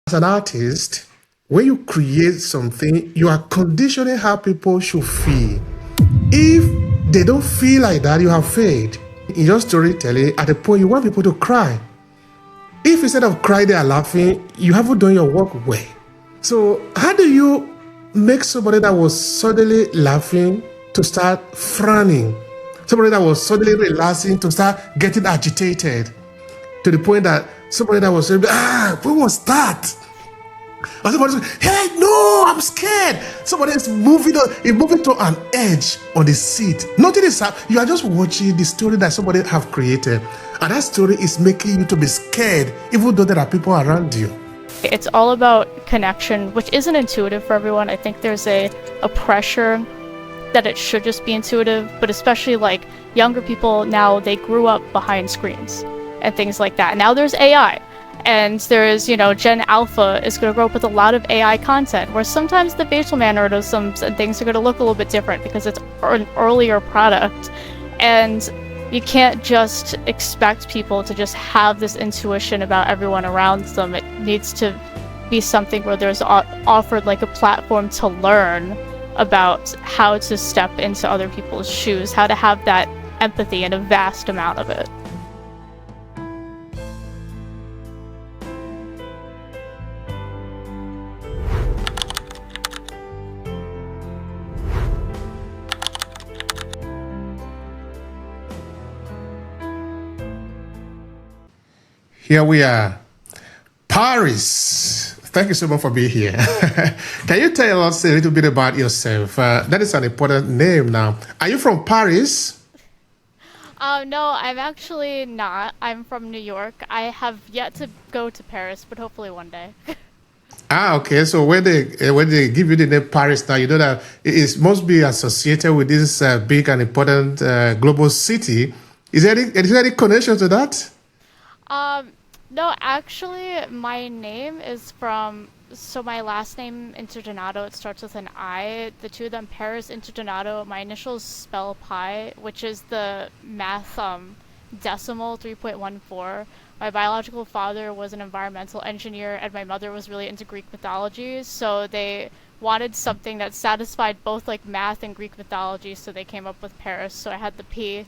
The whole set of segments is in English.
As an artist, when you create something, you are conditioning how people should feel. If they don't feel like that, you have failed. In your storytelling, at a point, you want people to cry. If instead of crying, they are laughing, you haven't done your work well. So, how do you make somebody that was suddenly laughing to start frowning? Somebody that was suddenly relaxing to start getting agitated to the point that somebody that was saying, when was that? Or somebody says, hey, no, I'm scared. Somebody is moving to an edge on the seat. Nothing is happening. You are just watching the story that somebody have created. And that story is making you to be scared, even though there are people around you. It's all about connection, which isn't intuitive for everyone. I think there's a pressure that it should just be intuitive, but especially like younger people now, they grew up behind screens and things like that. Now there's AI. And there's, Gen Alpha is going to grow up with a lot of AI content, where sometimes the facial mannerisms and things are going to look a little bit different because it's an earlier product. And you can't just expect people to just have this intuition about everyone around them. It needs to be something where there's offered like a platform to learn about how to step into other people's shoes, how to have that empathy and a vast amount of it. Here we are. Paris. Thank you so much for being here. Can you tell us a little bit about yourself? That is an important name now. Are you from Paris? No, I'm actually not. I'm from New York. I have yet to go to Paris, but hopefully one day. Okay. So when they give you the name Paris now, you know that must be associated with this big and important global city. Is there any connection to that? No, actually, my name is so my last name, Interdonato, it starts with an I. The two of them, Paris, Interdonato, my initials spell pi, which is the math, decimal 3.14. My biological father was an environmental engineer, and my mother was really into Greek mythology, so they wanted something that satisfied both, like, math and Greek mythology, so they came up with Paris, so I had the P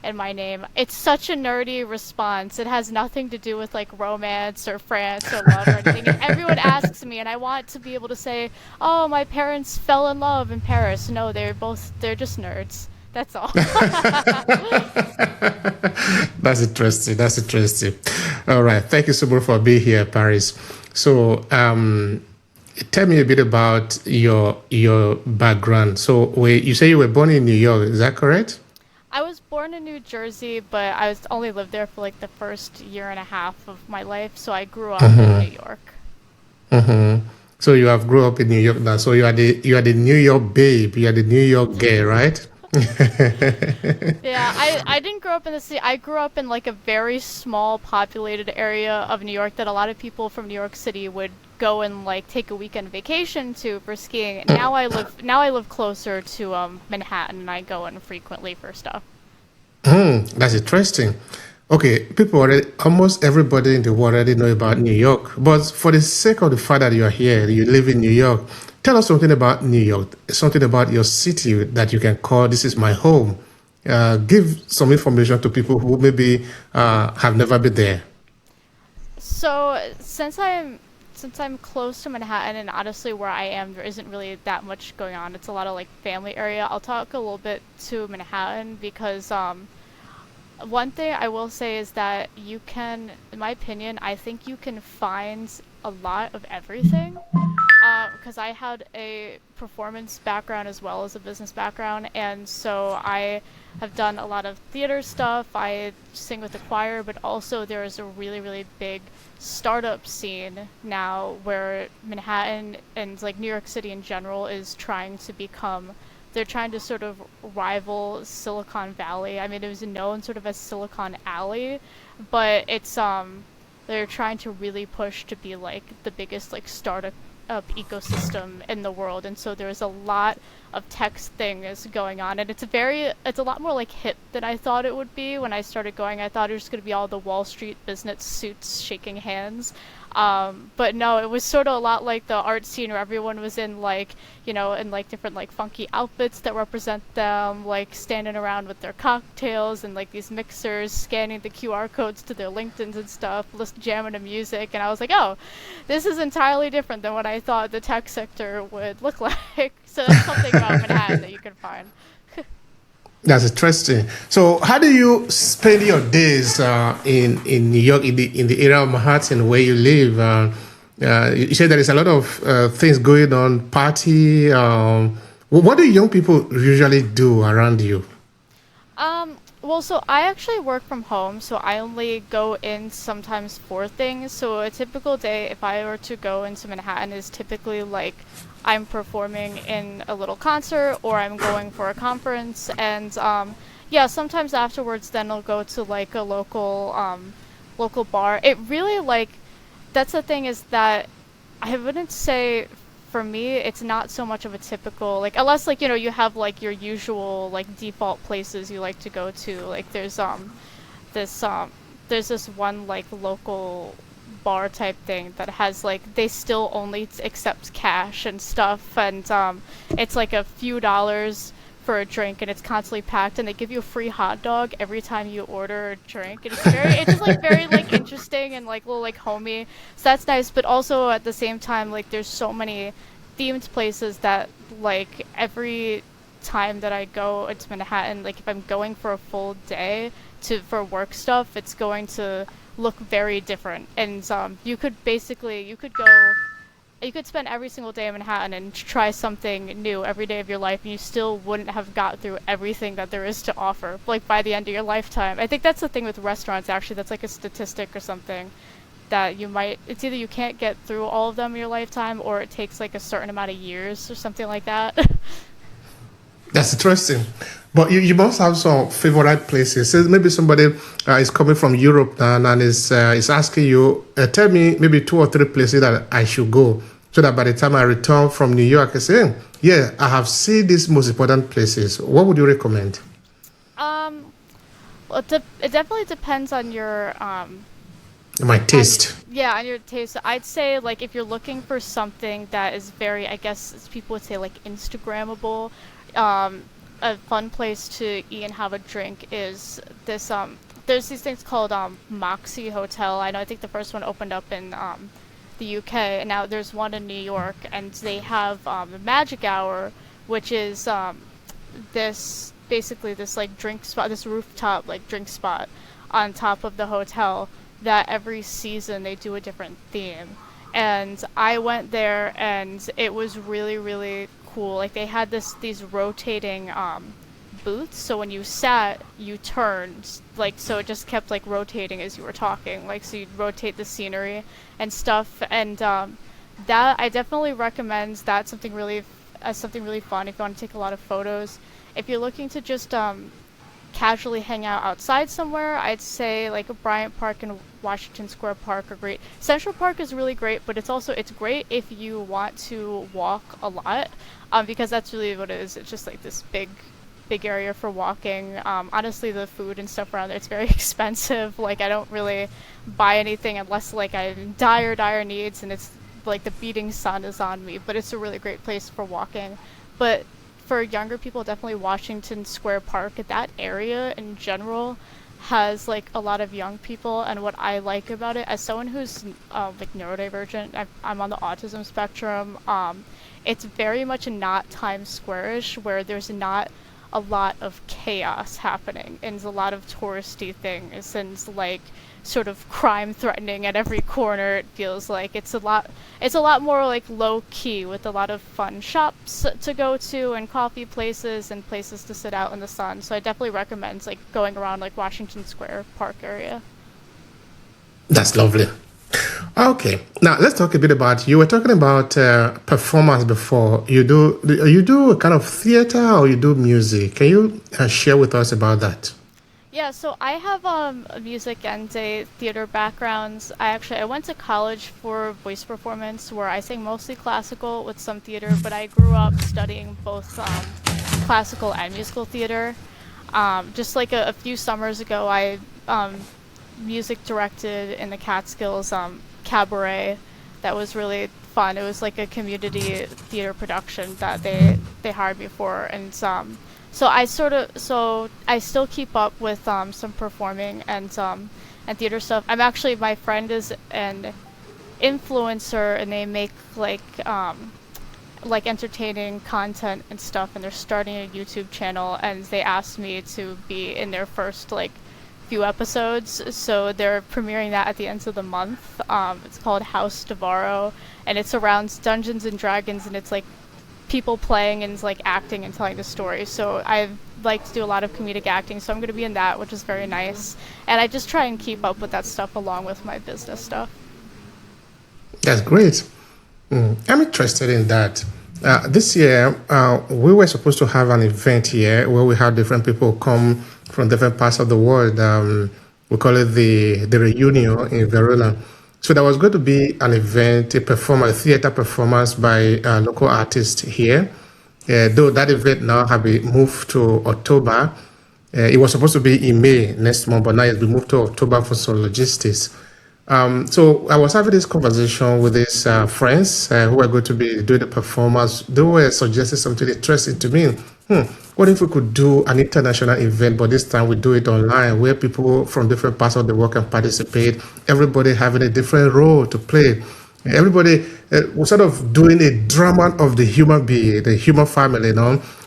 in my name. It's such a nerdy response. It has nothing to do with like romance or France or love or anything. And everyone asks me, and I want to be able to say, "Oh, my parents fell in love in Paris." No, they're just nerds. That's all. That's interesting. That's interesting. All right. Thank you so much for being here, Paris. So, tell me a bit about your background. So, you say you were born in New York. Is that correct? I was born in New Jersey, but I only lived there for like the first year and a half of my life, so I grew up in New York. Mm-hmm. So you have grew up in New York now. So you are the New York babe. You are the New York girl, right? Yeah, I didn't grow up in the city. I grew up in like a very small populated area of New York that a lot of people from New York City would go and like take a weekend vacation to for skiing. Now I live closer to Manhattan, and I go in frequently for stuff. That's interesting. Okay, almost everybody in the world already know about New York. But for the sake of the fact that you are here, you live in New York, tell us something about New York, something about your city that you can call this is my home. Give some information to people who maybe have never been there. So since I'm close to Manhattan, and honestly where I am there isn't really that much going on. It's a lot of like family area. I'll talk a little bit to Manhattan because one thing I will say is that you can, in my opinion, I think you can find a lot of everything. Because I had a performance background as well as a business background, and so I have done a lot of theater stuff. I sing with the choir, but also there is a really, really big startup scene now where Manhattan and like New York City in general is trying to become, they're trying to sort of rival Silicon Valley. I mean, it was known sort of as Silicon Alley, but they're trying to really push to be like the biggest like startup ecosystem in the world, and so there's a lot of tech things going on, and it's a lot more like hip than I thought it would be when I started going. I thought it was going to be all the Wall Street business suits shaking hands, But no, it was sort of a lot like the art scene where everyone was in like, in like different like funky outfits that represent them, like standing around with their cocktails and like these mixers, scanning the QR codes to their LinkedIn's and stuff, just jamming to music. And I was like, oh, this is entirely different than what I thought the tech sector would look like. So that's something about Manhattan that you can find. That's interesting. So, how do you spend your days in New York, in the area of Manhattan where you live? You said there is a lot of things going on, party. What do young people usually do around you? Well, so I actually work from home, so I only go in sometimes for things. So a typical day, if I were to go into Manhattan, is typically like I'm performing in a little concert or I'm going for a conference, and yeah, sometimes afterwards, then I'll go to like a local bar. It really like that's the thing is that I wouldn't say for me it's not so much of a typical like unless like you have like your usual like default places you like to go to like this there's this one like local bar type thing that has like they still only accept cash and stuff and it's like a few dollars for a drink and it's constantly packed and they give you a free hot dog every time you order a drink and it's just like very like interesting and like little like homey, so that's nice. But also at the same time like there's so many themed places that like every time that I go into Manhattan, like if I'm going for a full day for work stuff, it's going to look very different. And you could go you could spend every single day in Manhattan and try something new every day of your life, and you still wouldn't have got through everything that there is to offer, like by the end of your lifetime. I think that's the thing with restaurants, actually. That's like a statistic or something that it's either you can't get through all of them in your lifetime, or it takes like a certain amount of years or something like that. That's interesting. But you must have some favorite places. So maybe somebody is coming from Europe and is asking you, tell me maybe two or three places that I should go, so that by the time I return from New York, I say, yeah, I have seen these most important places. What would you recommend? um, well, it definitely depends on your My taste. yeah, on your taste. I'd say like if you're looking for something that is very, I guess as people would say, like Instagrammable, um, a fun place to eat and have a drink is this there's these things called Moxie Hotel. I think the first one opened up in the UK, and now there's one in New York, and they have the Magic Hour, which is this basically this like drink spot, this rooftop like drink spot on top of the hotel that every season they do a different theme. And I went there and it was really, really cool. Like they had these rotating booths, so when you sat, you turned, like so it just kept like rotating as you were talking. Like so you'd rotate the scenery and stuff. And that I definitely recommend that something really fun if you want to take a lot of photos. If you're looking to just casually hang out outside somewhere, I'd say like a Bryant Park and Washington Square Park are great. Central Park is really great, but it's great if you want to walk a lot, because that's really what it is. It's just like this big area for walking. Honestly, the food and stuff around there, it's very expensive. Like I don't really buy anything unless like I'm in dire needs and it's like the beating sun is on me. But it's a really great place for walking. But for younger people, definitely Washington Square Park. That area in general has like a lot of young people, and what I like about it, as someone who's like neurodivergent, I'm on the autism spectrum. It's very much not Times Square-ish, where there's not a lot of chaos happening and a lot of touristy things and like sort of crime threatening at every corner. It feels like it's a lot more like low key, with a lot of fun shops to go to and coffee places and places to sit out in the sun. So I definitely recommend like going around like Washington Square Park area. That's lovely. Okay, now let's talk a bit about, you were talking about performance before. You do a kind of theater or you do music? Can you share with us about that? Yeah, so I have a music and a theater backgrounds. I went to college for voice performance, where I sang mostly classical with some theater, but I grew up studying both classical and musical theater. Just like a few summers ago, I music directed in the Catskills cabaret that was really fun. It was like a community theater production that they hired me for, and so I still keep up with some performing and theater stuff. I'm actually, my friend is an influencer, and they make like entertaining content and stuff, and they're starting a YouTube channel, and they asked me to be in their first like few episodes, so they're premiering that at the end of the month. It's called House Devaro, and it's around Dungeons and Dragons, and it's like people playing and like acting and telling the story. So I like to do a lot of comedic acting, so I'm going to be in that, which is very nice. And I just try and keep up with that stuff along with my business stuff. That's great. I'm interested in that. This year, we were supposed to have an event here where we had different people come from different parts of the world. We call it the reunion in Verona. So there was going to be an event, a theater performance by local artists here. Though that event now have been moved to October. It was supposed to be in May next month, but now it's been moved to October for some logistics. So I was having this conversation with these friends who were going to be doing the performance. They were suggesting something interesting to me. What if we could do an international event, but this time we do it online, where people from different parts of the world can participate, everybody having a different role to play. Everybody was sort of doing a drama of the human being, the human family,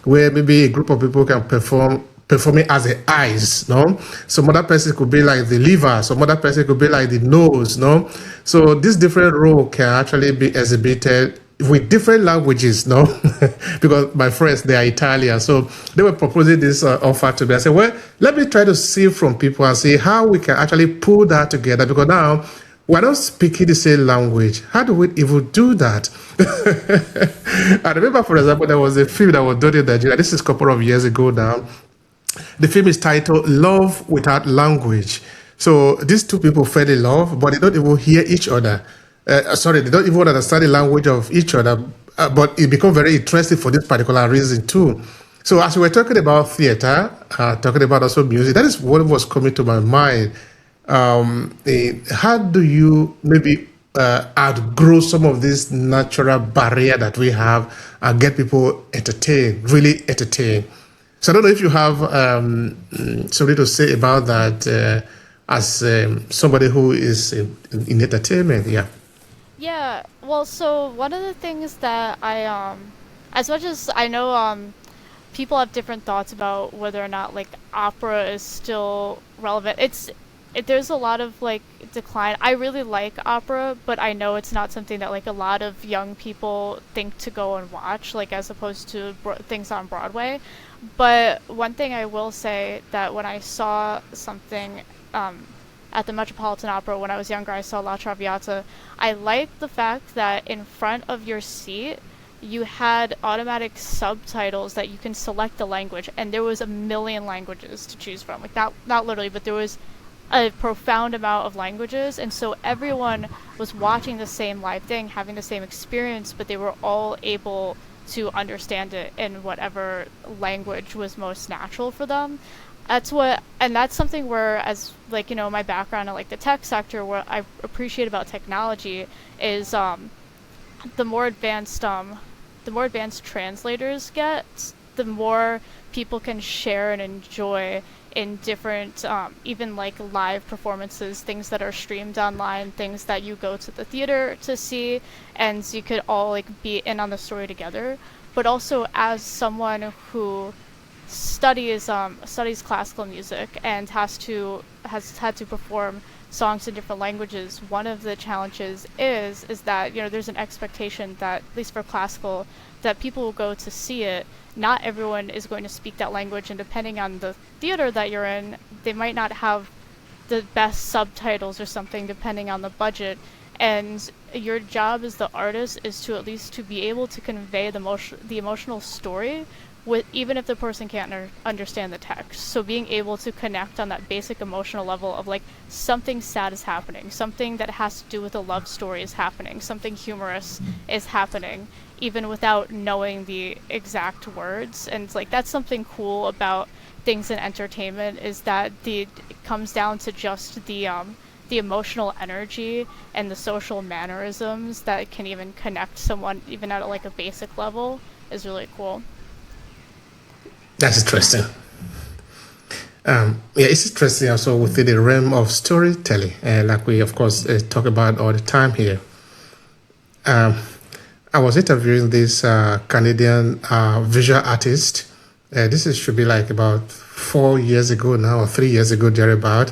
where maybe a group of people can performing as the eyes, no? Some other person could be like the liver, some other person could be like the nose, no? So this different role can actually be exhibited with different languages, no? Because my friends, they are Italian, so they were proposing this offer to me. I said, well, let me try to see from people and see how we can actually pull that together, because now we're not speaking the same language. How do we even do that? I remember, for example, there was a film that was done in Nigeria. This is a couple of years ago now. The film is titled Love Without Language. So these two people fell in love, but they don't even hear each other. They don't even understand the language of each other, but it became very interesting for this particular reason too. So as we were talking about theater, talking about also music, that is what was coming to my mind. How do you maybe outgrow some of this natural barrier that we have and get people entertained, really entertained? So I don't know if you have something to say about that as somebody who is in entertainment. Yeah. Yeah, well, so one of the things that as much as I know, people have different thoughts about whether or not like opera is still relevant. There's a lot of like decline. I really like opera, but I know it's not something that like a lot of young people think to go and watch, like as opposed to things on Broadway. But one thing I will say, that when I saw something at the Metropolitan Opera when I was younger, I saw La Traviata. I liked the fact that in front of your seat you had automatic subtitles that you can select the language, and there was a million languages to choose from. Like not literally, but there was a profound amount of languages, and so everyone was watching the same live thing, having the same experience, but they were all able to understand it in whatever language was most natural for them. That's something where, as like, you know, my background in like the tech sector, what I appreciate about technology is the more advanced translators get, the more people can share and enjoy in different, even like live performances, things that are streamed online, things that you go to the theater to see, and you could all like be in on the story together. But also, as someone who studies classical music and has had to perform songs in different languages, one of the challenges is that, you know, there's an expectation that, at least for classical, that people will go to see it. Not everyone is going to speak that language, and depending on the theater that you're in, they might not have the best subtitles or something, depending on the budget. And your job as the artist is to at least to be able to convey the emotional story, with even if the person can't understand the text. So being able to connect on that basic emotional level of like, something sad is happening, something that has to do with a love story is happening, something humorous is happening, even without knowing the exact words. And it's like, that's something cool about things in entertainment, is that it comes down to just the emotional energy and the social mannerisms that can even connect someone even at like a basic level is really cool. That's interesting. Yeah, it's interesting also within the realm of storytelling, like we, of course, talk about all the time here. Um, I was interviewing this Canadian visual artist. This should be like about 4 years ago now, or 3 years ago, thereabout.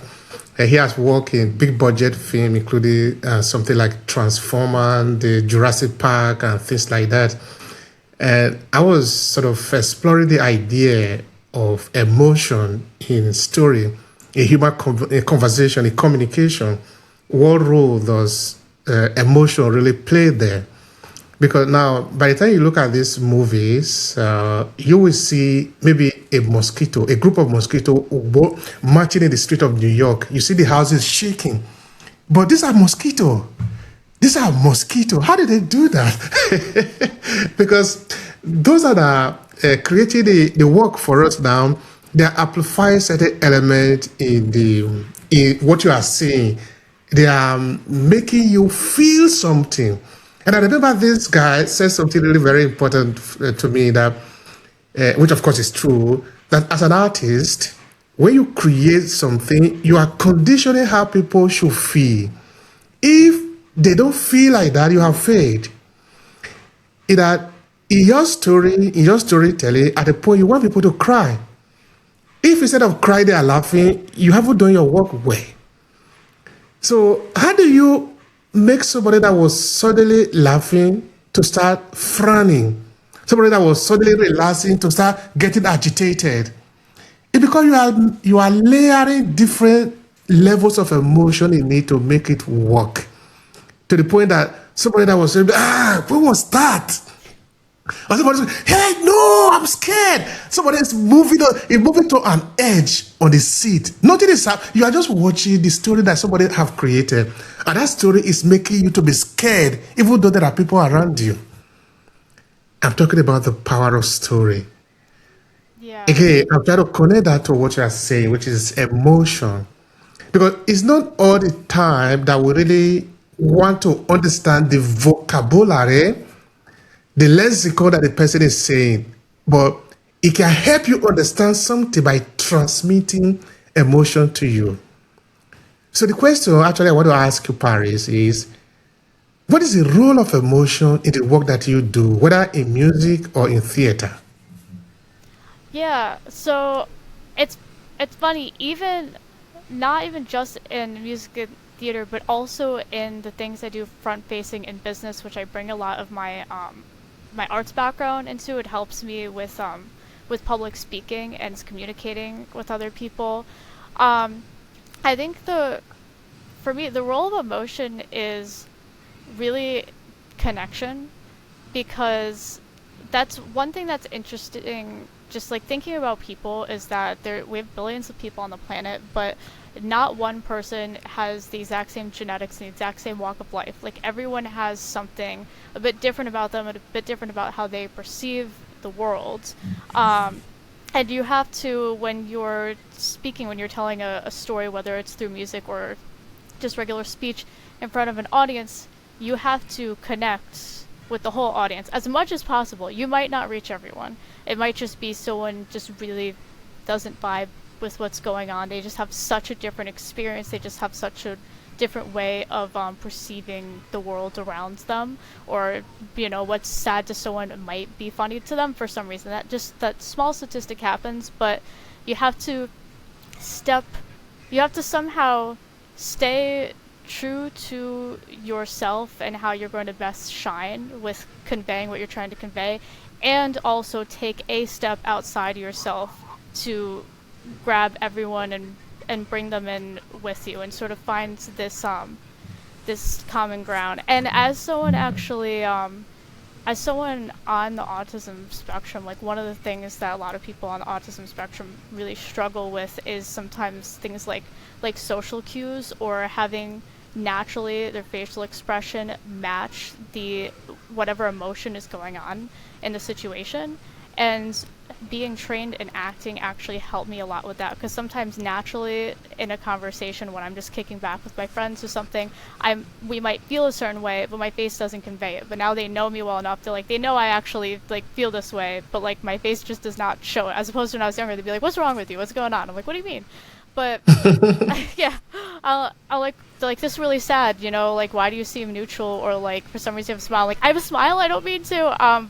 He has worked in big budget film, including something like Transformer, the Jurassic Park, and things like that. And I was sort of exploring the idea of emotion in story, in human conversation, in communication. What role does emotion really play there? Because now, by the time you look at these movies, you will see maybe a mosquito, a group of mosquitoes marching in the street of New York. You see the houses shaking. But these are mosquito. These are mosquito. How did they do that? Because those that are creating the work for us now, they are amplifying certain element in what you are seeing. They are making you feel something. And I remember this guy said something really very important to me that, which of course is true, that as an artist, when you create something, you are conditioning how people should feel. If they don't feel like that, you have failed. In that, in your story, in your storytelling, at the point you want people to cry. If instead of crying they are laughing, you haven't done your work well. So how do you make somebody that was suddenly laughing to start frowning? Somebody that was suddenly relaxing to start getting agitated? It's because you are layering different levels of emotion in it to make it work. To the point that somebody that was saying, what was that? Or somebody said, hey, no, I'm scared. Somebody is moving to an edge on the seat. Nothing is happening. You are just watching the story that somebody have created. And that story is making you to be scared, even though there are people around you. I'm talking about the power of story. Yeah. Again, I'm trying to connect that to what you are saying, which is emotion. Because it's not all the time that we really want to understand the vocabulary, the lexicon that the person is saying, but it can help you understand something by transmitting emotion to you. So the question actually I want to ask you, Paris, is what is the role of emotion in the work that you do, whether in music or in theater? Yeah, so it's it's funny, even not even just in music and theater, but also in the things I do front facing in business, which I bring a lot of my arts background into. It helps me with public speaking and communicating with other people. Um, I think the for me the role of emotion is really connection, because that's one thing that's interesting, just like thinking about people, is that we have billions of people on the planet, but not one person has the exact same genetics and the exact same walk of life. Like, everyone has something a bit different about them and a bit different about how they perceive the world. And you have to, when you're speaking, when you're telling a story, whether it's through music or just regular speech in front of an audience, you have to connect with the whole audience as much as possible. You might not reach everyone. It might just be someone just really doesn't vibe with what's going on. They just have such a different experience. They just have such a different way of perceiving the world around them, or what's sad to someone might be funny to them for some reason. That small statistic happens, but you have to step you have to somehow stay true to yourself and how you're going to best shine with conveying what you're trying to convey, and also take a step outside yourself to grab everyone and bring them in with you, and sort of find this common ground. And as someone on the autism spectrum, like, one of the things that a lot of people on the autism spectrum really struggle with is sometimes things like social cues, or having naturally their facial expression match the whatever emotion is going on in the situation. And being trained in acting actually helped me a lot with that, because sometimes naturally in a conversation when I'm just kicking back with my friends or something, we might feel a certain way, but my face doesn't convey it. But now they know me well enough to like, they know I actually like feel this way, but like my face just does not show it. As opposed to when I was younger, they'd be like, "What's wrong with you? What's going on?" I'm like, "What do you mean?" But yeah, I'll like this really sad, you know, like why do you seem neutral, or like for some reason you have a smile. Like I have a smile, I don't mean to.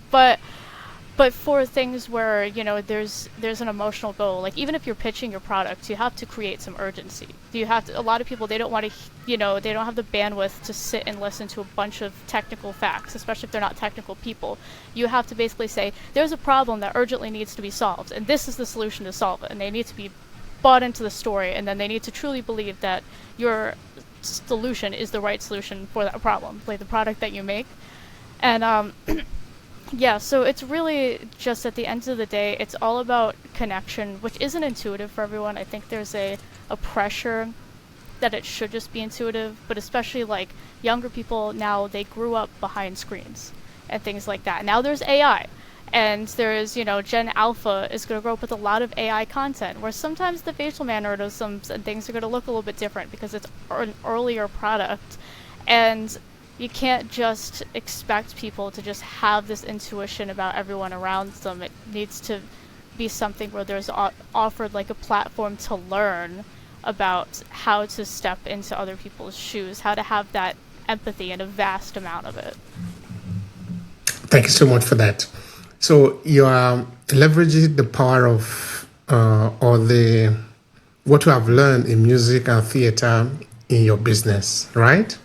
But for things where, you know, there's an emotional goal, like even if you're pitching your product, you have to create some urgency. You have to, a lot of people, they don't want to, you know, they don't have the bandwidth to sit and listen to a bunch of technical facts, especially if they're not technical people. You have to basically say there's a problem that urgently needs to be solved, and this is the solution to solve it, and they need to be bought into the story, and then they need to truly believe that your solution is the right solution for that problem, like the product that you make. And yeah, so it's really just at the end of the day, it's all about connection, which isn't intuitive for everyone. I think there's a pressure that it should just be intuitive, but especially like younger people now, they grew up behind screens and things like that. Now there's AI, and there's, you know, Gen Alpha is going to grow up with a lot of AI content, where sometimes the facial mannerisms and things are going to look a little bit different because it's an earlier product. And you can't just expect people to just have this intuition about everyone around them. It needs to be something where there's offered like a platform to learn about how to step into other people's shoes, how to have that empathy and a vast amount of it. Thank you so much for that. So you are leveraging the power of or the what you have learned in music and theater in your business, right?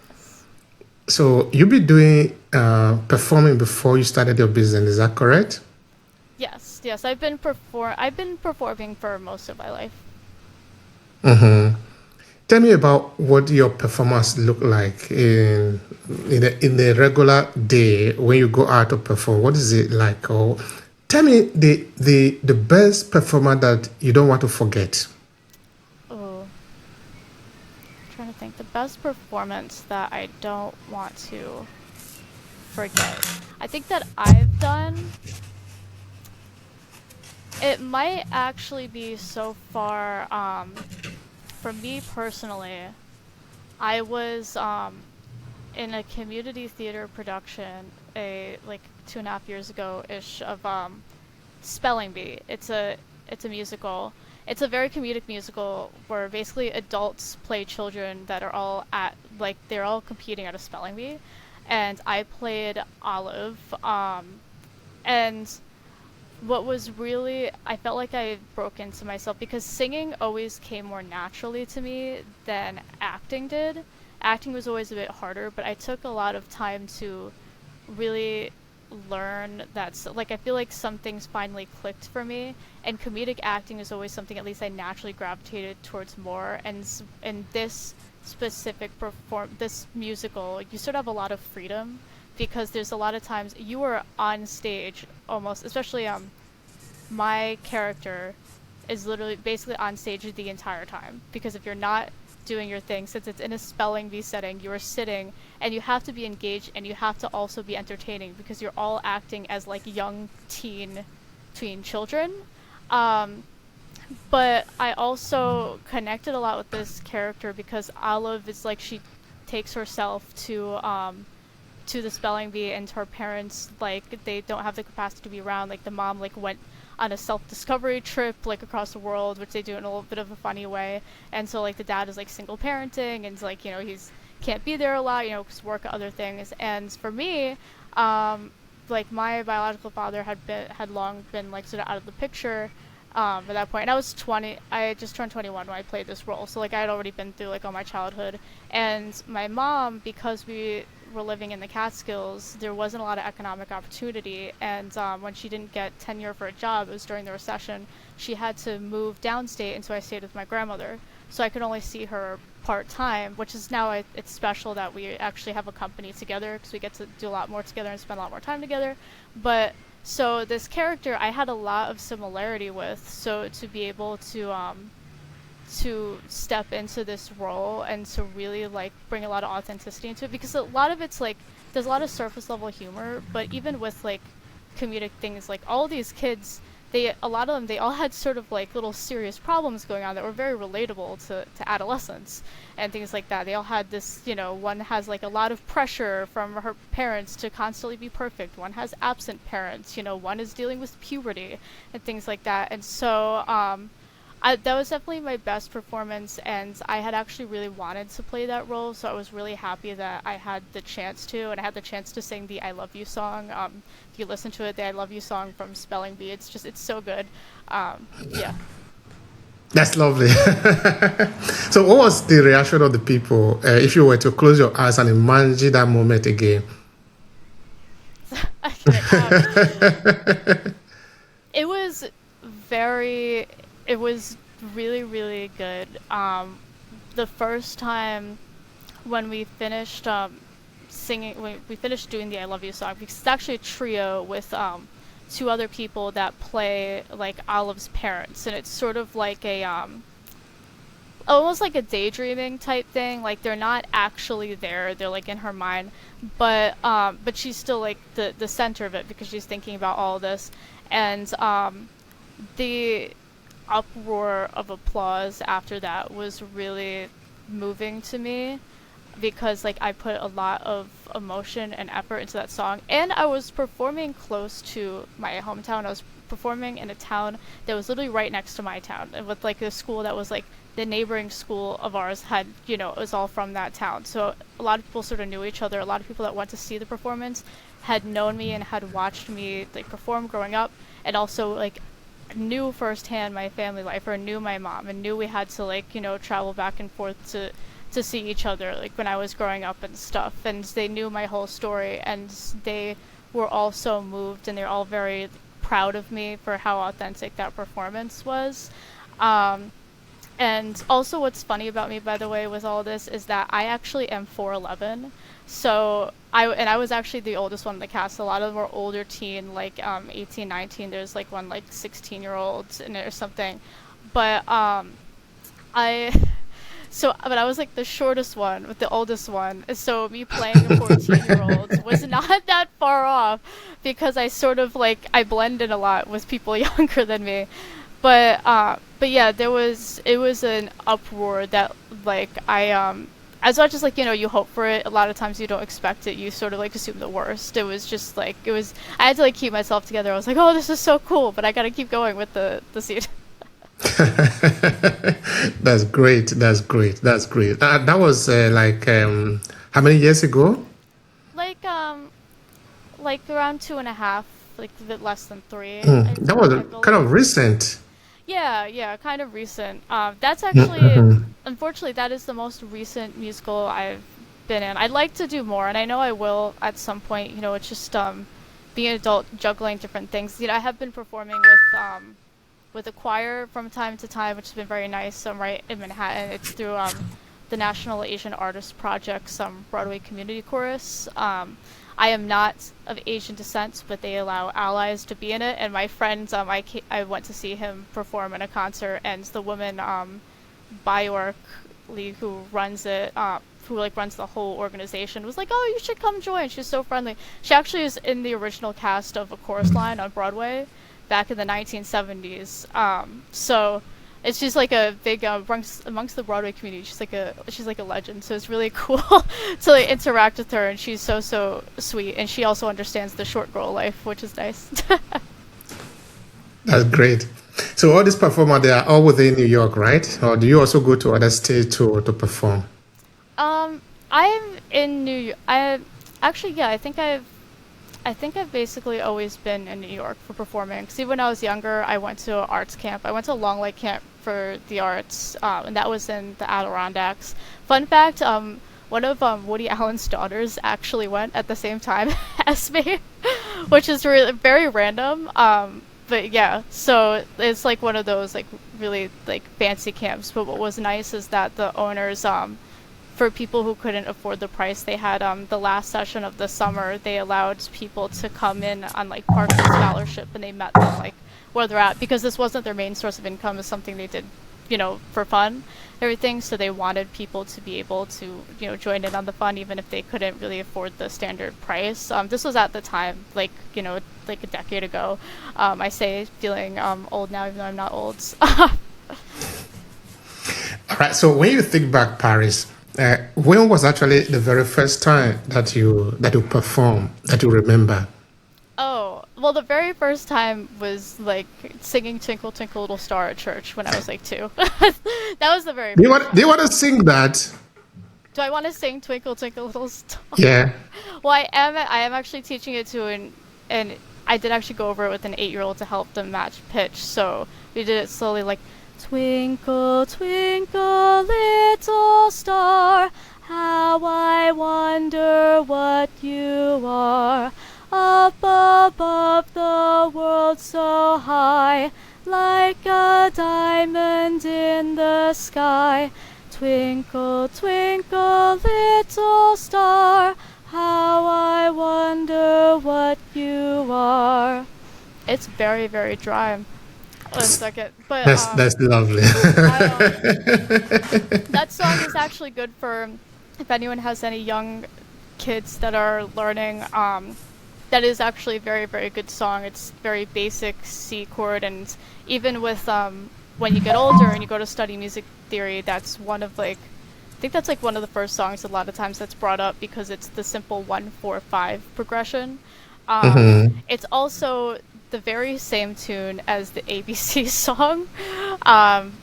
Yes. So you've been doing performing before you started your business. Is that correct? Yes, yes. I've been performing for most of my life. Tell me about what your performance look like in the regular day when you go out to perform. What is it like? Or tell me the best performer that you don't want to forget. Oh, trying to think the best performance that I don't want to forget. I think that I've done, it might actually be so far, for me personally, I was in a community theater production like 2.5 years ago ish of Spelling Bee. It's a musical. It's a very comedic musical where basically adults play children that are all at, like, they're all competing at a spelling bee, and I played Olive. And what was really, I felt like I broke into myself because singing always came more naturally to me than acting did. Acting was always a bit harder, but I took a lot of time to really learn that, like, I feel like some things finally clicked for me, and comedic acting is always something at least I naturally gravitated towards more. And in this specific this musical, you sort of have a lot of freedom, because there's a lot of times you are on stage almost, especially my character is literally basically on stage the entire time, because if you're not doing your thing, since it's in a spelling bee setting, you are sitting and you have to be engaged, and you have to also be entertaining, because you're all acting as like young teen children. um but I also connected a lot with this character because Olive is like, she takes herself to the spelling bee, and her parents, like, they don't have the capacity to be around. Like the mom like went on a self-discovery trip like across the world, which they do in a little bit of a funny way. And so like the dad is like single parenting, and like, you know, he's can't be there a lot, you know, because work, other things. And for me, like my biological father had long been like sort of out of the picture at that point. And I was 20. I just turned 21 when I played this role, so like I had already been through like all my childhood. And my mom, because we were living in the Catskills, there wasn't a lot of economic opportunity. And when she didn't get tenure for a job, it was during the recession, she had to move downstate, and so I stayed with my grandmother. So I could only see her part time, which is now, it's special that we actually have a company together, because we get to do a lot more together and spend a lot more time together. But so this character I had a lot of similarity with, so to be able to step into this role and to really like bring a lot of authenticity into it, because a lot of it's like there's a lot of surface level humor, but even with like comedic things. Like all these kids, a lot of them, they all had sort of like little serious problems going on that were very relatable to adolescence and things like that. They all had this, one has like a lot of pressure from her parents to constantly be perfect. One has absent parents, one is dealing with puberty and things like that. And so, that was definitely my best performance, and I had actually really wanted to play that role, so I was really happy that I had the chance to, and I had the chance to sing the I Love You song. If you listen to it, the I Love You song from Spelling Bee, it's so good. Yeah. That's lovely. So, what was the reaction of the people if you were to close your eyes and imagine that moment again? Okay, it was it was really, really good. The first time when we finished singing, when we finished doing the I Love You song, because it's actually a trio with two other people that play like Olive's parents, and it's sort of like a almost like a daydreaming type thing. Like they're not actually there; they're like in her mind, but she's still like the center of it because she's thinking about all this, and the uproar of applause after that was really moving to me because like I put a lot of emotion and effort into that song, and I was performing close to my hometown. I was performing in a town that was literally right next to my town, and with like a school that was like the neighboring school of ours had, it was all from that town. So a lot of people sort of knew each other. A lot of people that went to see the performance had known me and had watched me like perform growing up, and also like knew firsthand my family life, or knew my mom, and knew we had to like travel back and forth to see each other like when I was growing up and stuff, and they knew my whole story, and they were all so moved, and they're all very proud of me for how authentic that performance was. And also what's funny about me, by the way, with all this is that I actually am 4'11". So I was actually the oldest one in the cast. A lot of them were older teen, like 18, 19. There's like one like 16-year-olds in it or something. But I but I was like the shortest one with the oldest one. So me playing a 14-year-old was not that far off because I sort of like I blended a lot with people younger than me. But yeah, it was an uproar that like as much as like you hope for it, a lot of times you don't expect it. You sort of like assume the worst. It was just like I had to like keep myself together. I was like, oh, this is so cool, but I gotta keep going with the scene. That's great. That's great. That's great. That was how many years ago? like like around 2.5, like a bit less than three. That was I kind believe. of recent. Yeah, kind of recent. That's actually, Mm-hmm. unfortunately, that is the most recent musical I've been in. I'd like to do more, and I know I will at some point. It's just being an adult, juggling different things. I have been performing with a choir from time to time, which has been very nice. I'm right in Manhattan. It's through the National Asian Artists Project's Broadway Community Chorus. I am not of Asian descent, but they allow allies to be in it. And my friend, I went to see him perform in a concert, and the woman, Bjork Lee, who runs it, who like runs the whole organization, was like, "Oh, you should come join." She's so friendly. She actually is in the original cast of A Chorus Line on Broadway, back in the 1970s. So it's just like a big amongst the Broadway community. She's like a legend. So it's really cool to like interact with her, and she's so sweet, and she also understands the short girl life, which is nice. That's great. So all these performers, they are all within New York, right? Or do you also go to other states to perform? I'm in New York. Yeah, I think I've basically always been in New York for performing. Because even when I was younger, I went to arts camp. I went to a Long Lake camp for the arts, and that was in the Adirondacks. Fun fact, one of Woody Allen's daughters actually went at the same time as me, which is really very random. But yeah, so it's like one of those like really like fancy camps. But what was nice is that the owners, for people who couldn't afford the price, they had the last session of the summer, they allowed people to come in on like partial scholarship, and they met them like where they're at, because this wasn't their main source of income. Is something they did for fun, everything. So they wanted people to be able to, join in on the fun, even if they couldn't really afford the standard price. This was at the time, like, like a decade ago. I say feeling old now, even though I'm not old. All right. So when you think back, Paris, when was actually the very first time that you performed that you remember? Oh, well, the very first time was like singing Twinkle Twinkle Little Star at church when I was like 2. That was the very Do you first want do time. you want to sing that? Do I want to sing Twinkle Twinkle Little Star? Yeah. Well, I am actually teaching it to and I did actually go over it with an 8-year-old to help them match pitch. So we did it slowly, like twinkle twinkle little star, how I wonder what you are, up above the world so high, like a diamond in the sky. Twinkle, twinkle, little star, how I wonder what you are. It's very, very dry. One second, but That's lovely. I that song is actually good for if anyone has any young kids that are learning. That is actually a very, very good song. It's very basic C chord, and even with when you get older and you go to study music theory, that's one of like I think that's like one of the first songs a lot of times that's brought up because it's the simple 1-4-5 progression. It's also the very same tune as the ABC song,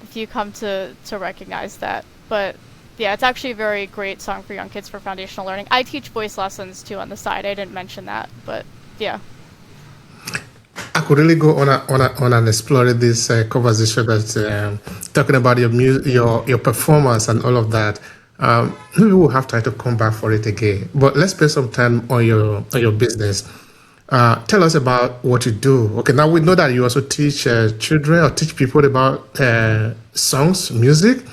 if you come to recognize that. But yeah, it's actually a very great song for young kids for foundational learning. I teach voice lessons too on the side. I didn't mention that, but yeah. I could really go on and explore this conversation that's talking about your performance and all of that. Maybe we'll have time to come back for it again. But let's spend some time on your business. Tell us about what you do. Okay, now we know that you also teach children or teach people about songs, music.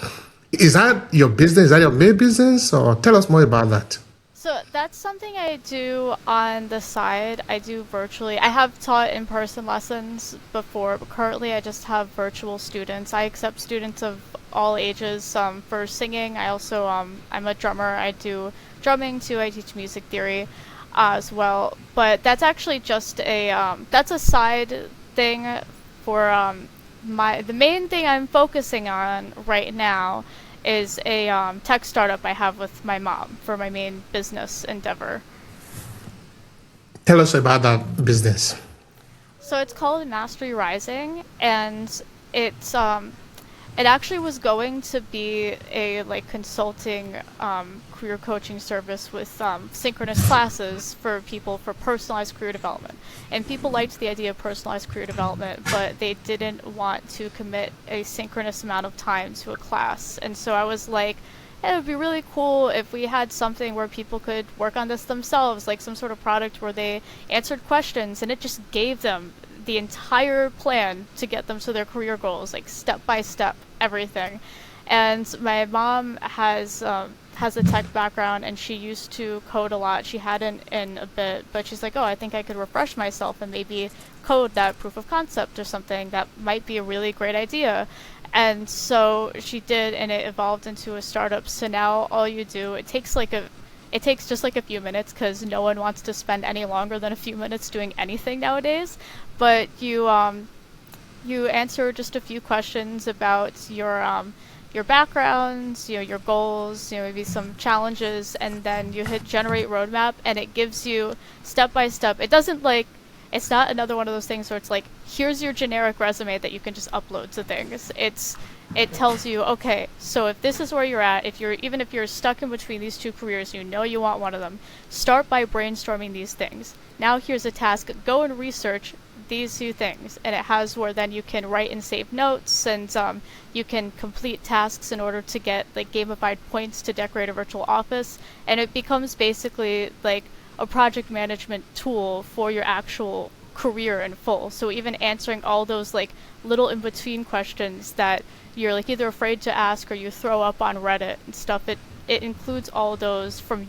Is that your business? Is that your main business? Or tell us more about that. So that's something I do on the side. I do virtually. I have taught in-person lessons before, but currently I just have virtual students. I accept students of all ages. For singing, I also I'm a drummer. I do drumming too. I teach music theory as well. But that's actually just that's a side thing for the main thing I'm focusing on right now is a tech startup I have with my mom for my main business endeavor. Tell us about that business. So it's called Mastery Rising, and it's it actually was going to be a like consulting career coaching service with synchronous classes for people for personalized career development. And people liked the idea of personalized career development, but they didn't want to commit a synchronous amount of time to a class. And so I was like, hey, it would be really cool if we had something where people could work on this themselves, like some sort of product where they answered questions and it just gave them the entire plan to get them to their career goals, like step by step, everything. And my mom has a tech background, and she used to code a lot. She hadn't in a bit, but she's like, oh, I think I could refresh myself and maybe code that proof of concept or something. That might be a really great idea. And so she did, and it evolved into a startup. So now all you do, it takes just like a few minutes because no one wants to spend any longer than a few minutes doing anything nowadays. But you answer just a few questions about your backgrounds, your goals, maybe some challenges, and then you hit generate roadmap, and it gives you step by step. It's not another one of those things where it's like, here's your generic resume that you can just upload to things. It tells you, okay, so if this is where you're at, even if you're stuck in between these two careers, you want one of them, start by brainstorming these things. Now here's a task, go and research these two things, and it has where then you can write and save notes, and you can complete tasks in order to get like gamified points to decorate a virtual office, and it becomes basically like a project management tool for your actual career in full. So even answering all those like little in between questions that you're like either afraid to ask or you throw up on Reddit and stuff, it includes all those from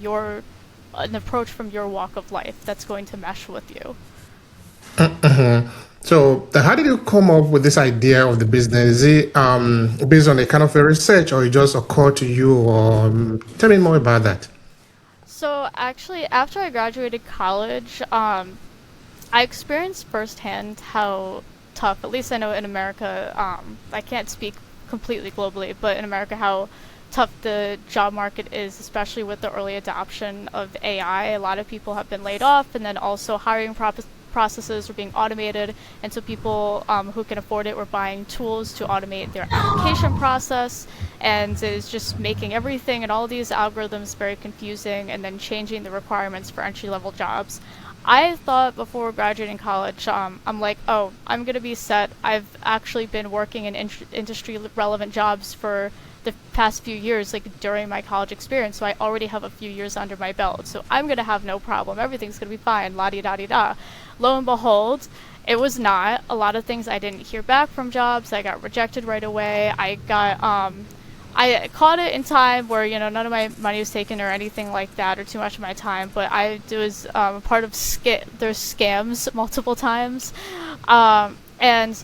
an approach from your walk of life that's going to mesh with you. So, how did you come up with this idea of the business? Is it based on a kind of a research, or it just occurred to you? Or tell me more about that. So actually, after I graduated college, I experienced firsthand how tough, at least I know in America, I can't speak completely globally, but in America, how tough the job market is, especially with the early adoption of AI. A lot of people have been laid off, and then also processes are being automated, and so people who can afford it were buying tools to automate their application process, and it's just making everything and all these algorithms very confusing, and then changing the requirements for entry-level jobs. I thought before graduating college, I'm like, oh, I'm going to be set. I've actually been working in industry relevant jobs for the past few years, like during my college experience, so I already have a few years under my belt. So I'm going to have no problem. Everything's going to be fine, la di da di da. Lo and behold, it was not. A lot of things I didn't hear back from jobs. I got rejected right away. I caught it in time where none of my money was taken or anything like that, or too much of my time. But I was part of there's scams multiple times, and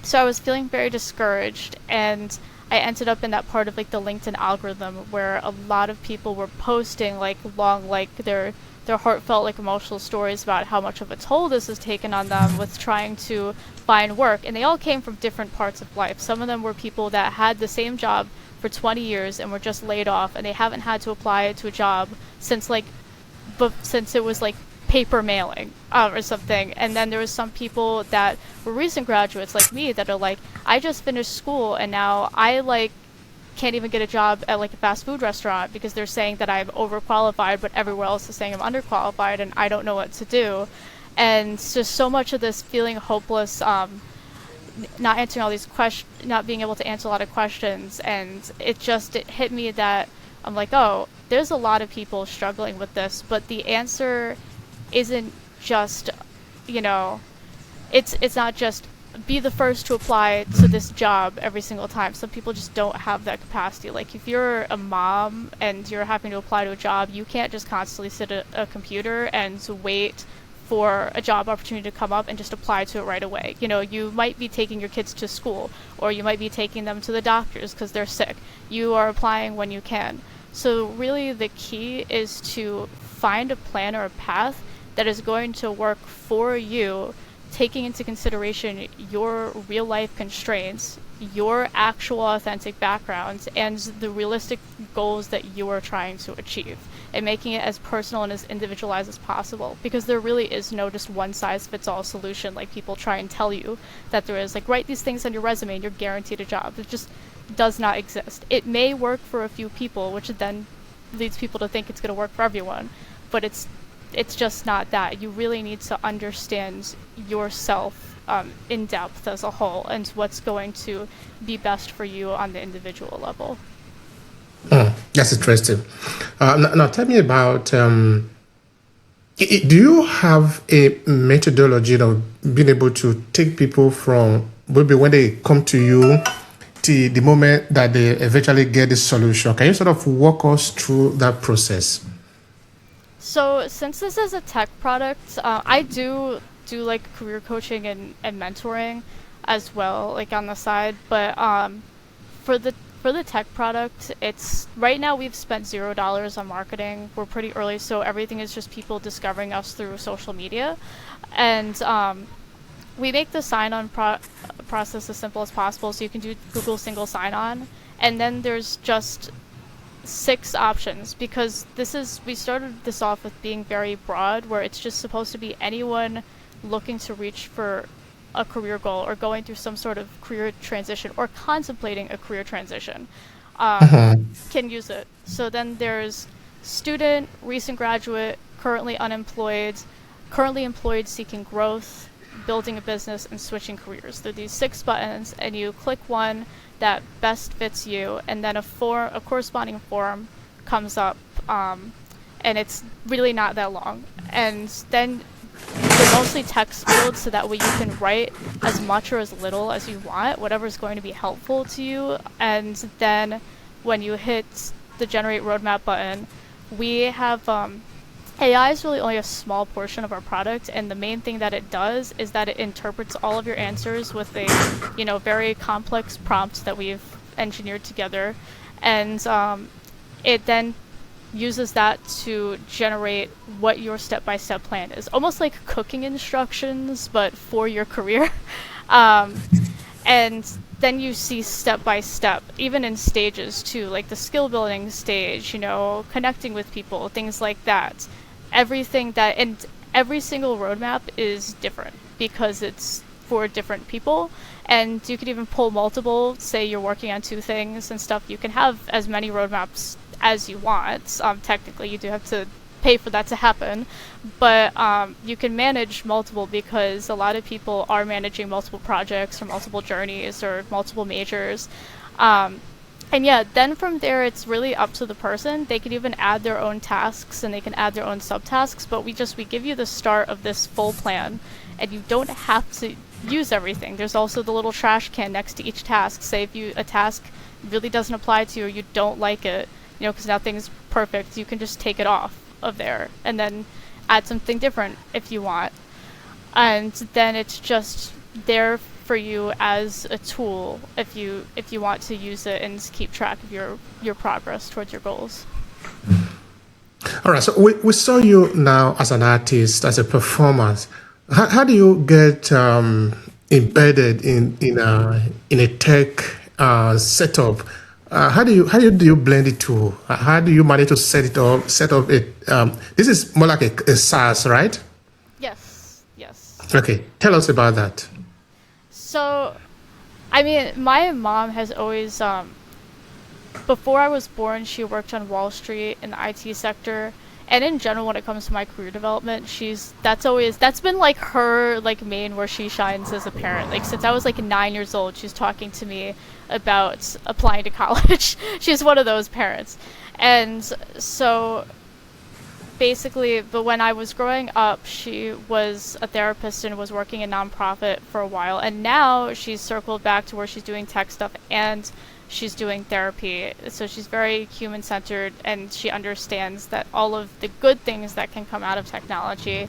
so I was feeling very discouraged, and I ended up in that part of like the LinkedIn algorithm where a lot of people were posting like long, like their heartfelt, like emotional stories about how much of a toll this has taken on them with trying to find work, and they all came from different parts of life. Some of them were people that had the same job for 20 years and were just laid off, and they haven't had to apply to a job since since it was like paper mailing or something. And then there was some people that were recent graduates like me that are like, I just finished school and now I like can't even get a job at like a fast food restaurant because they're saying that I'm overqualified, but everywhere else is saying I'm underqualified and I don't know what to do. And just so much of this feeling hopeless, not answering all these questions, not being able to answer a lot of questions, and it hit me that I'm like, oh, there's a lot of people struggling with this, but the answer isn't just, you know, it's not just be the first to apply to this job every single time. Some people just don't have that capacity. Like if you're a mom and you're having to apply to a job, you can't just constantly sit at a computer and wait for a job opportunity to come up and just apply to it right away. You might be taking your kids to school, or you might be taking them to the doctors because they're sick. You are applying when you can. So really the key is to find a plan or a path that is going to work for you, taking into consideration your real life constraints, your actual authentic backgrounds, and the realistic goals that you are trying to achieve, and making it as personal and as individualized as possible, because there really is no just one size fits all solution like people try and tell you that there is. Like, write these things on your resume and you're guaranteed a job. It just does not exist. It may work for a few people, which then leads people to think it's going to work for everyone, but it's just not that. You really need to understand yourself in depth as a whole, and what's going to be best for you on the individual level. That's interesting. Now, tell me about do you have a methodology of being able to take people from maybe when they come to you to the moment that they eventually get the solution? Can you sort of walk us through that process? So since this is a tech product, I do like career coaching and mentoring as well, like on the side. But for the tech product, it's right now we've spent $0 on marketing. We're pretty early, so everything is just people discovering us through social media, and we make the sign-on process as simple as possible. So you can do Google single sign-on, and then there's just 6 options, because we started this off with being very broad, where it's just supposed to be anyone looking to reach for a career goal or going through some sort of career transition or contemplating a career transition can use it. So then there's student, recent graduate, currently unemployed, currently employed seeking growth, building a business, and switching careers. There are these 6 buttons, and you click one that best fits you, and then a corresponding form comes up, and it's really not that long. And then they're mostly text fields, so that way you can write as much or as little as you want, whatever is going to be helpful to you. And then when you hit the generate roadmap button, we have AI is really only a small portion of our product, and the main thing that it does is that it interprets all of your answers with a, very complex prompt that we've engineered together, and it then uses that to generate what your step-by-step plan is, almost like cooking instructions, but for your career. um, and then you see step by step, even in stages too, like the skill building stage, connecting with people, things like that. And every single roadmap is different because it's for different people. And you could even pull multiple, say you're working on two things and stuff. You can have as many roadmaps as you want. Technically, you do have to pay for that to happen, but you can manage multiple because a lot of people are managing multiple projects or multiple journeys or multiple majors. And yeah, then from there, it's really up to the person. They can even add their own tasks and they can add their own subtasks, but we give you the start of this full plan, and you don't have to use everything. There's also the little trash can next to each task. Say if a task really doesn't apply to you or you don't like it, because nothing's perfect, you can just take it off of there and then add something different if you want. And then it's just there for you as a tool if you want to use it and keep track of your progress towards your goals. All right, so we saw you now as an artist, as a performer. How do you get embedded in a tech setup? How do you blend it to? How do you manage to set up it? This is more like a SaaS, right? Yes. Okay, tell us about that. So, I mean, my mom has always, before I was born, she worked on Wall Street in the IT sector. And in general, when it comes to my career development, that's been like her like main where she shines as a parent. Like since I was like 9 years old, she's talking to me about applying to college. She's one of those parents. And so basically, but when I was growing up, she was a therapist and was working in nonprofit for a while. And now she's circled back to where she's doing tech stuff and she's doing therapy. So she's very human-centered, and she understands that all of the good things that can come out of technology.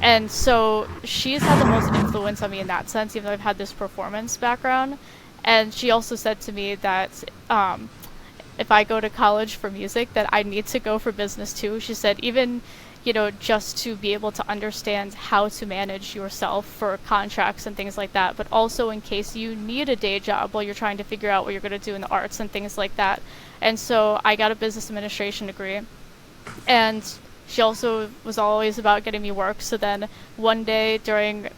And so she's had the most influence on me in that sense, even though I've had this performance background. And she also said to me that if I go to college for music, that I need to go for business too. She said even, just to be able to understand how to manage yourself for contracts and things like that, but also in case you need a day job while you're trying to figure out what you're going to do in the arts and things like that. And so I got a business administration degree, and she also was always about getting me work. So then one day during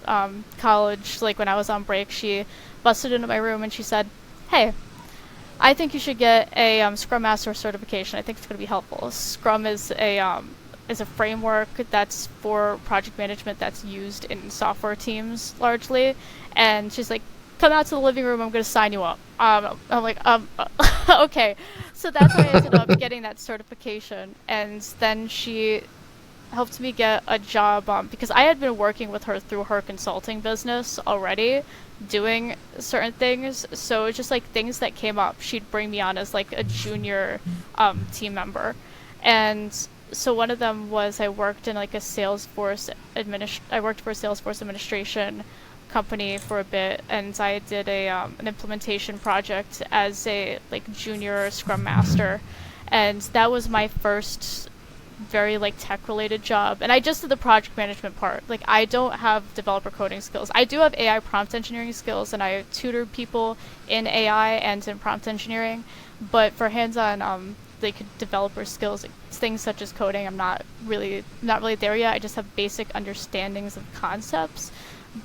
college, like when I was on break, she busted into my room and she said, "Hey, I think you should get a Scrum Master certification. I think it's going to be helpful." Scrum is a framework that's for project management that's used in software teams largely. And she's like, "Come out to the living room. I'm going to sign you up." I'm like, okay. So that's how I ended up getting that certification. And then she helped me get a job because I had been working with her through her consulting business already, doing certain things. So it's just like things that came up, she'd bring me on as like a junior team member. And so one of them was I worked in like a I worked for a Salesforce administration company for a bit, and I did an implementation project as a like junior Scrum Master, and that was my first very like tech related job. And I just did the project management part. Like I don't have developer coding skills. I do have AI prompt engineering skills, and I tutor people in AI and in prompt engineering, but for hands-on like developer skills, like, things such as coding, I'm not really there yet. I just have basic understandings of concepts.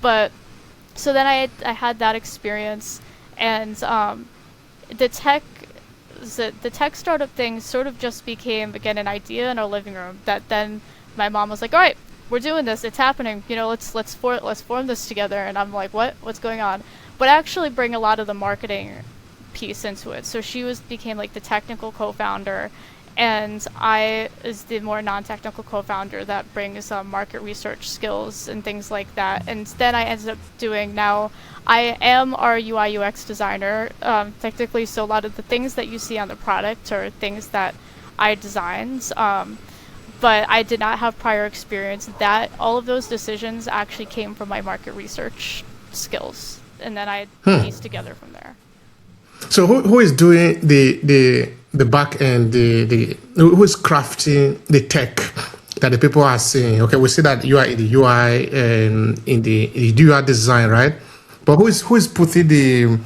But so then I had that experience, and the tech startup thing sort of just became again an idea in our living room that then my mom was like, "All right, we're doing this. It's happening. Let's form this together." And I'm like, "What's going on?" But actually bring a lot of the marketing piece into it. So she became like the technical co-founder, and I is the more non-technical co-founder that brings market research skills and things like that. And then I ended up now I am our UI UX designer technically, so a lot of the things that you see on the product are things that I designed, but I did not have prior experience. That all of those decisions actually came from my market research skills, and then I pieced together from there. So who is doing the back end, the who is crafting the tech that the people are seeing? Okay, we see that you are in the UI and in the UI design, right? But who is putting the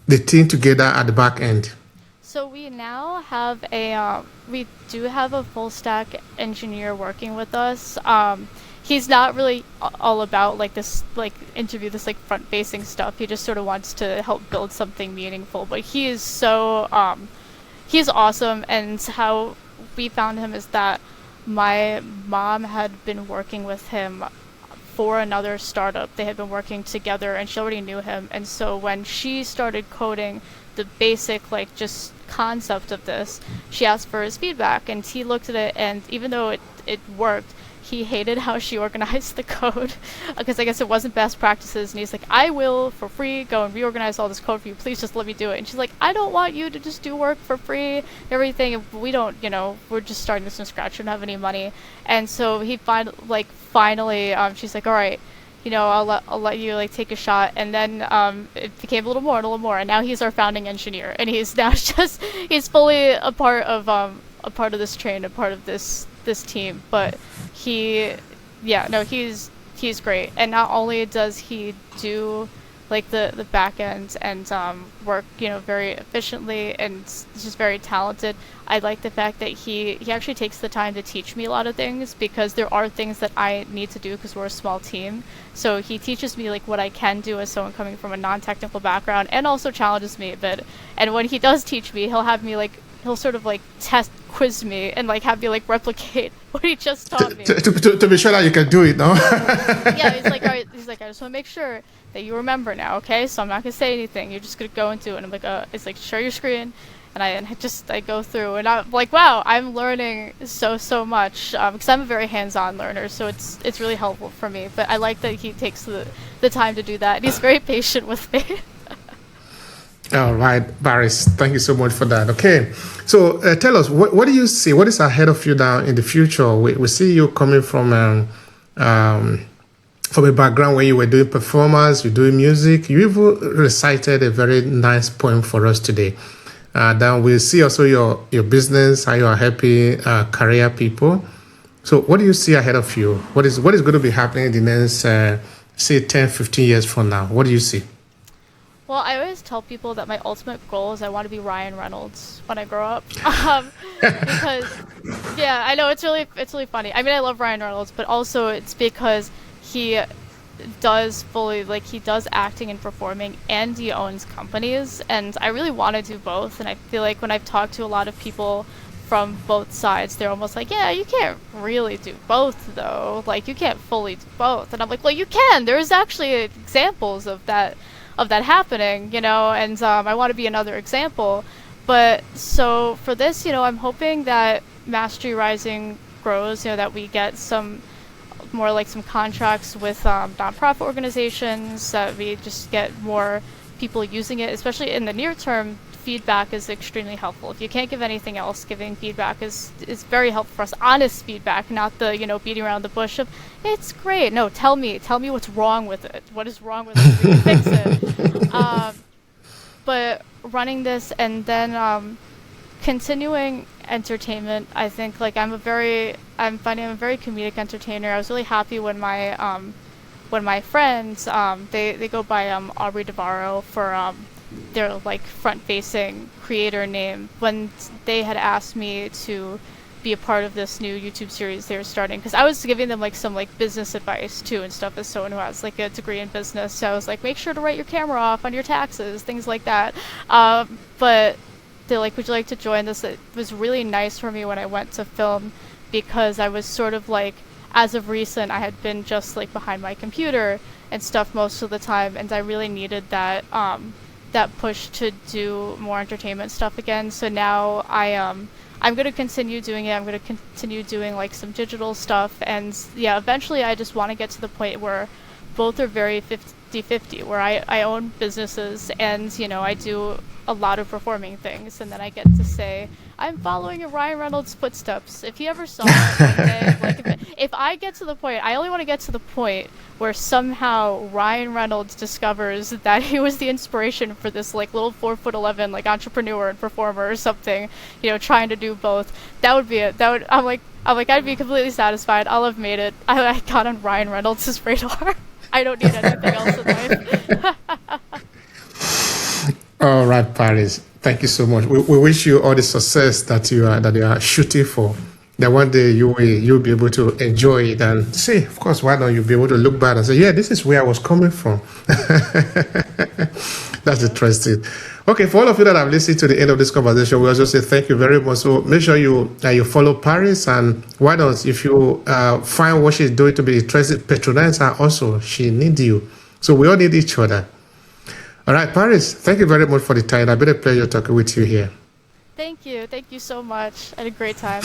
thing together at the back end? So we now have we do have a full stack engineer working with us. He's not really all about like this like interview, this like front facing stuff. He just sort of wants to help build something meaningful. But he is so he's awesome, and how we found him is that my mom had been working with him for another startup. They had been working together, and she already knew him. And so when she started coding the basic like just concept of this, she asked for his feedback, and he looked at it, and even though it worked, he hated how she organized the code because I guess it wasn't best practices, and he's like, I will for free go and reorganize all this code for you, please just let me do it. And she's like, I don't want you to just do work for free, everything, if we don't, we're just starting this from scratch, we don't have any money. And so he finally she's like, all right, I'll let you like take a shot. And then it became a little more, and now he's our founding engineer, and he's now he's fully a part of this train, a part of this team. But he's great. And not only does he do like the back end and work very efficiently, and he's just very talented, I like the fact that he actually takes the time to teach me a lot of things, because there are things that I need to do because we're a small team. So he teaches me like what I can do as someone coming from a non-technical background, and also challenges me a bit. And when he does teach me, he'll sort of like quiz me and like have me like replicate what he just taught me. To be sure that you can do it, no? Yeah, he's like, all right, I just want to make sure that you remember now, okay? So I'm not gonna say anything. You're just gonna go into it. And I'm like, it's like, share your screen, and I go through, and I'm like, wow, I'm learning so much, because I'm a very hands-on learner, so it's really helpful for me. But I like that he takes the time to do that, and he's very patient with me. All right, Baris, thank you so much for that. Okay, so tell us, what do you see? What is ahead of you now in the future? We see you coming from a background where you were doing performance, you're doing music. You even recited a very nice poem for us today. Then we see also your business, how you are helping career people. So what do you see ahead of you? What is going to be happening in the next, say, 10, 15 years from now? What do you see? Well, I always tell people that my ultimate goal is I want to be Ryan Reynolds when I grow up. Because, yeah, I know it's really funny. I mean, I love Ryan Reynolds, but also it's because he does acting and performing, and he owns companies, and I really want to do both. And I feel like when I've talked to a lot of people from both sides, they're almost like, yeah, you can't really do both though, like you can't fully do both. And I'm like, well, you can. There's actually examples of that happening, and I want to be another example. But so for this, I'm hoping that Mastery Rising grows, that we get some contracts with nonprofit organizations, that we just get more people using it, especially in the near term. Feedback is extremely helpful. If you can't give anything else, giving feedback is very helpful for us. Honest feedback, not the beating around the bush of it's great. No, tell me what's wrong with it. What is wrong with it? We can fix it. But running this and then continuing entertainment, I think I'm finding I'm a very comedic entertainer. I was really happy when my friends they go by Aubrey Devarro for their front-facing creator name, when they had asked me to be a part of this new YouTube series they were starting, because I was giving them some business advice too and stuff, as someone who has a degree in business. So I was like, make sure to write your camera off on your taxes, things like that. But they're like, would you like to join this? It was really nice for me when I went to film, because I was sort of as of recent, I had been just behind my computer and stuff most of the time, and I really needed that push to do more entertainment stuff again. So now I'm going to continue doing it. I'm going to continue doing some digital stuff, and yeah, eventually I just want to get to the point where both are very 50-50, where I own businesses and, I do a lot of performing things, and then I get to say, I'm following in Ryan Reynolds' footsteps. If he ever saw it one day, like, if I get to the point, I only want to get to the point where somehow Ryan Reynolds discovers that he was the inspiration for this, like, little 4'11", like, entrepreneur and performer or something, trying to do both. That would be it. I'm like, I'd be completely satisfied. I'll have made it. I got on Ryan Reynolds' radar. I don't need anything else in life. All right, Paris. Thank you so much. We wish you all the success that you are shooting for. That one day you'll be able to enjoy it and say, of course, why not? You'll be able to look back and say, yeah, this is where I was coming from. That's interesting. Okay, for all of you that have listened to the end of this conversation, we also say thank you very much. So make sure you follow Paris, and why not, if you find what she's doing to be interesting, patronize her also. She needs you. So we all need each other. All right, Paris, thank you very much for the time. It's been a pleasure talking with you here. Thank you. Thank you so much. I had a great time.